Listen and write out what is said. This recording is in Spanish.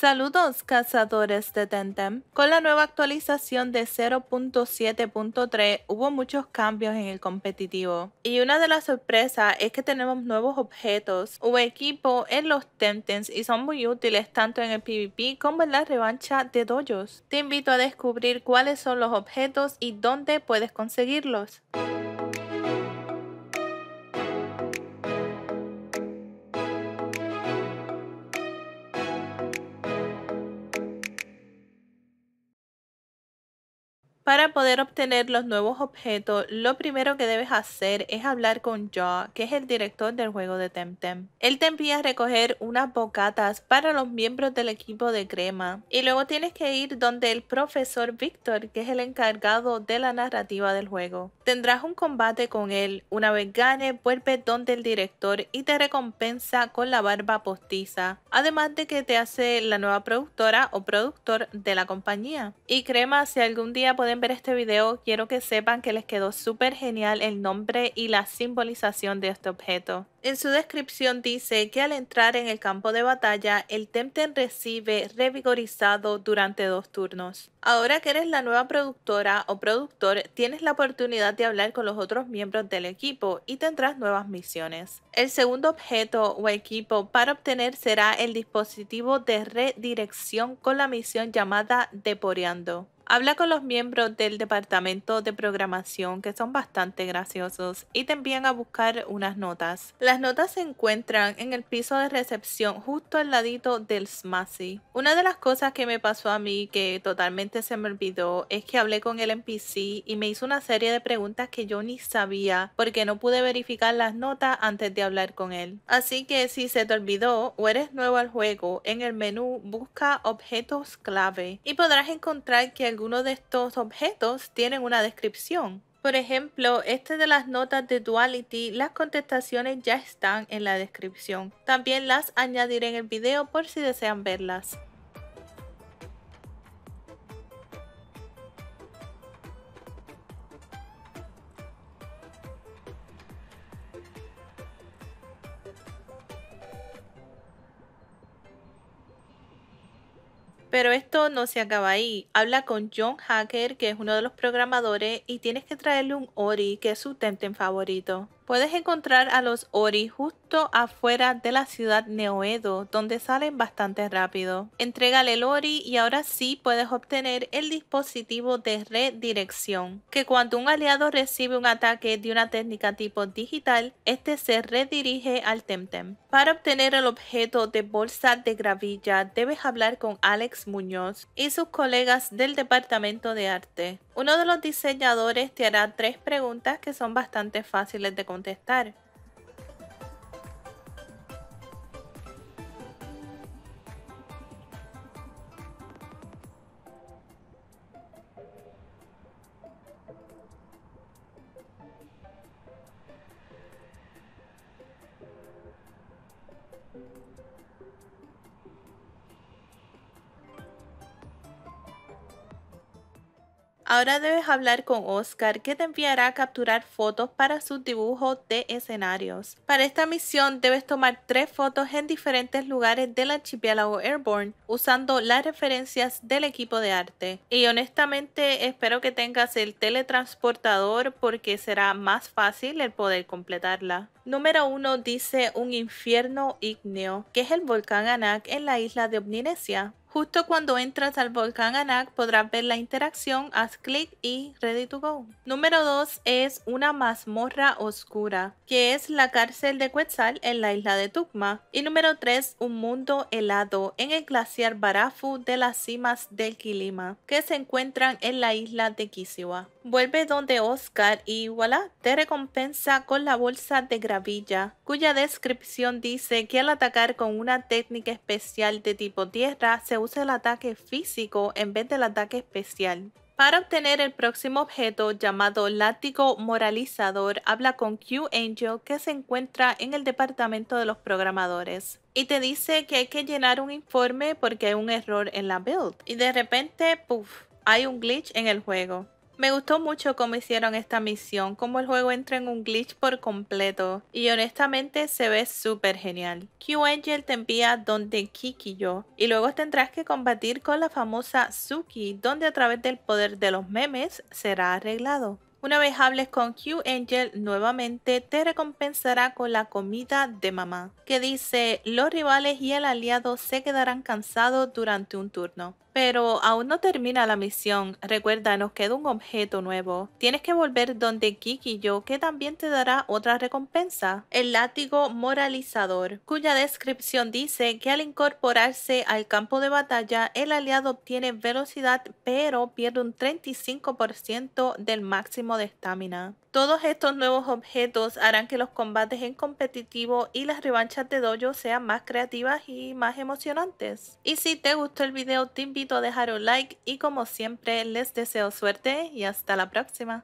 Saludos cazadores de Temtem. Con la nueva actualización de 0.7.3 hubo muchos cambios en el competitivo y una de las sorpresas es que tenemos nuevos objetos o equipos en los Temtems y son muy útiles tanto en el PvP como en la revancha de dojos. Te invito a descubrir cuáles son los objetos y dónde puedes conseguirlos. Para poder obtener los nuevos objetos, lo primero que debes hacer es hablar con Jaw, que es el director del juego de Temtem. Él te envía a recoger unas bocatas para los miembros del equipo de Crema y luego tienes que ir donde el profesor Víctor, que es el encargado de la narrativa del juego. Tendrás un combate con él. Una vez gane, vuelve donde el director y te recompensa con la barba postiza, además de que te hace la nueva productora o productor de la compañía. Y Crema, si algún día pueden ver este video, quiero que sepan que les quedó súper genial el nombre y la simbolización de este objeto. En su descripción dice que al entrar en el campo de batalla, el Temtem recibe revigorizado durante 2 turnos. Ahora que eres la nueva productora o productor, tienes la oportunidad de hablar con los otros miembros del equipo y tendrás nuevas misiones. El segundo objeto o equipo para obtener será el dispositivo de redirección con la misión llamada Deporeando. Habla con los miembros del departamento de programación que son bastante graciosos y te envían a buscar unas notas. Las notas se encuentran en el piso de recepción justo al ladito del Smashy. Una de las cosas que me pasó a mí que totalmente se me olvidó es que hablé con el NPC y me hizo una serie de preguntas que yo ni sabía porque no pude verificar las notas antes de hablar con él. Así que si se te olvidó o eres nuevo al juego, en el menú busca objetos clave y podrás encontrar que algunos de estos objetos tienen una descripción. Por ejemplo, este de las notas de Duality, las contestaciones ya están en la descripción. También las añadiré en el video por si desean verlas. Pero esto no se acaba ahí. Habla con John Hacker, que es uno de los programadores, y tienes que traerle un Ori, que es su Temtem favorito. Puedes encontrar a los Ori justo afuera de la ciudad Neoedo, donde salen bastante rápido. Entrégale el Ori y ahora sí puedes obtener el dispositivo de redirección, que cuando un aliado recibe un ataque de una técnica tipo digital, este se redirige al Temtem. Para obtener el objeto de bolsa de gravilla, debes hablar con Alex Muñoz y sus colegas del departamento de arte. Uno de los diseñadores te hará 3 preguntas que son bastante fáciles de contestar. Ahora debes hablar con Oscar, que te enviará a capturar fotos para sus dibujos de escenarios. Para esta misión debes tomar 3 fotos en diferentes lugares del archipiélago Airborne usando las referencias del equipo de arte. Y honestamente espero que tengas el teletransportador porque será más fácil el poder completarla. Número 1 dice un infierno ígneo, que es el volcán Anak en la isla de Omninesia. Justo cuando entras al volcán Anak podrás ver la interacción, haz clic y ready to go. Número 2 es una mazmorra oscura, que es la cárcel de Quetzal en la isla de Tukma. Y número 3, un mundo helado en el glaciar Barafu de las cimas del Quilima, que se encuentran en la isla de Kisiwa. Vuelve donde Oscar y voilà, te recompensa con la bolsa de gravilla, cuya descripción dice que al atacar con una técnica especial de tipo tierra se usa el ataque físico en vez del ataque especial. Para obtener el próximo objeto llamado látigo moralizador, habla con Q Angel, que se encuentra en el departamento de los programadores. Y te dice que hay que llenar un informe porque hay un error en la build. Y de repente, puff, hay un glitch en el juego. Me gustó mucho cómo hicieron esta misión, cómo el juego entra en un glitch por completo y honestamente se ve súper genial. Q-Angel te envía donde Kikiyo y luego tendrás que combatir con la famosa Suki, donde a través del poder de los memes será arreglado. Una vez hables con Q-Angel nuevamente, te recompensará con la comida de mamá, que dice: los rivales y el aliado se quedarán cansados durante un turno. Pero aún no termina la misión, recuerda, nos queda un objeto nuevo. Tienes que volver donde Kikiyo, que también te dará otra recompensa, el látigo moralizador, cuya descripción dice que al incorporarse al campo de batalla, el aliado obtiene velocidad pero pierde un 35% del máximo de estamina. Todos estos nuevos objetos harán que los combates en competitivo y las revanchas de dojo sean más creativas y más emocionantes. Y si te gustó el video, te invito a dejar un like y como siempre les deseo suerte y hasta la próxima.